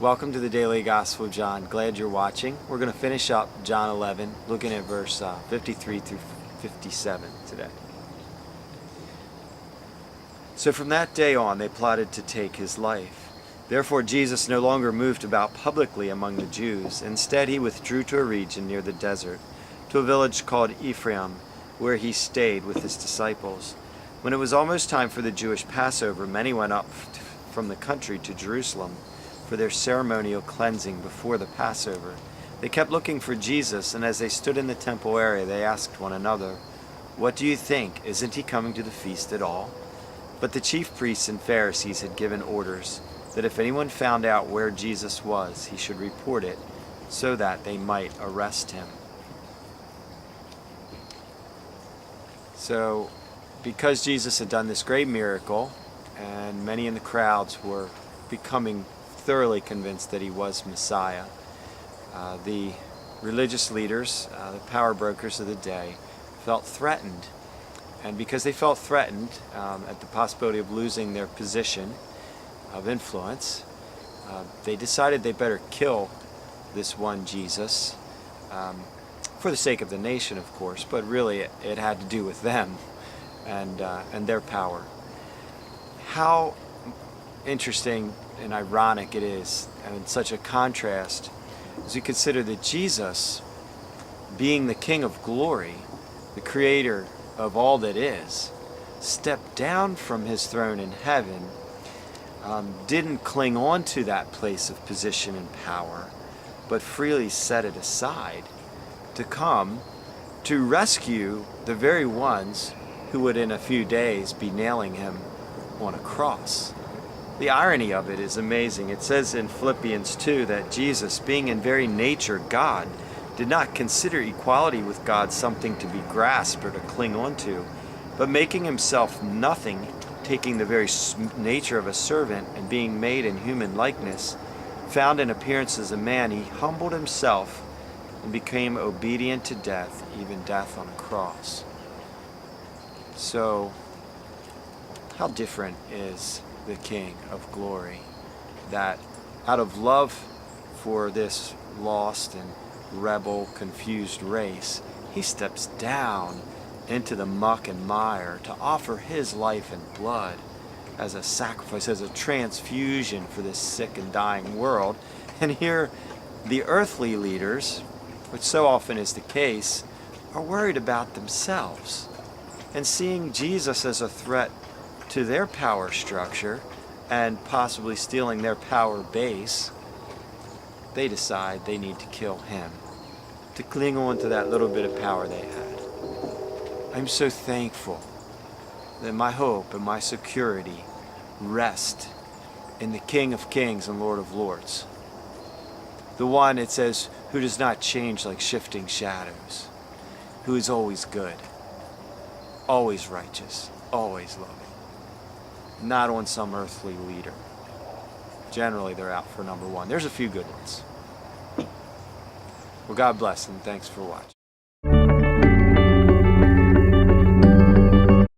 Welcome to the Daily Gospel of John. Glad you're watching. We're going to finish up John 11, looking at verse 53 through 57 today. So from that day on, they plotted to take his life. Therefore Jesus no longer moved about publicly among the Jews. Instead, he withdrew to a region near the desert, to a village called Ephraim, where he stayed with his disciples. When it was almost time for the Jewish Passover, many went up from the country to Jerusalem for their ceremonial cleansing before the Passover. They kept looking for Jesus, and as they stood in the temple area, they asked one another, "What do you think? Isn't he coming to the feast at all?" But the chief priests and Pharisees had given orders that if anyone found out where Jesus was, he should report it, so that they might arrest him. So, because Jesus had done this great miracle, and many in the crowds were becoming thoroughly convinced that he was Messiah, the religious leaders, the power brokers of the day, felt threatened. And because they felt threatened at the possibility of losing their position of influence, they decided they better kill this one Jesus, for the sake of the nation, of course, but really it had to do with them and their power. How interesting and ironic it is, and such a contrast, as you consider that Jesus, being the King of glory, the creator of all that is, stepped down from his throne in heaven, didn't cling on to that place of position and power, but freely set it aside to come to rescue the very ones who would in a few days be nailing him on a cross. The irony of it is amazing. It says in Philippians 2 that Jesus, being in very nature God, did not consider equality with God something to be grasped or to cling on to, but making himself nothing, taking the very nature of a servant and being made in human likeness, found in appearance as a man, he humbled himself and became obedient to death, even death on a cross. So, how different is the King of glory, that out of love for this lost and rebel, confused race, he steps down into the muck and mire to offer his life and blood as a sacrifice, as a transfusion for this sick and dying world. And here the earthly leaders, which so often is the case, are worried about themselves and seeing Jesus as a threat to their power structure and possibly stealing their power base. They decide they need to kill him, to cling on to that little bit of power they had. I'm so thankful that my hope and my security rest in the King of Kings and Lord of Lords. The one, it says, who does not change like shifting shadows, who is always good, always righteous, always loving. Not on some earthly leader. Generally, they're out for number one. There's a few good ones. Well, God bless, and thanks for watching.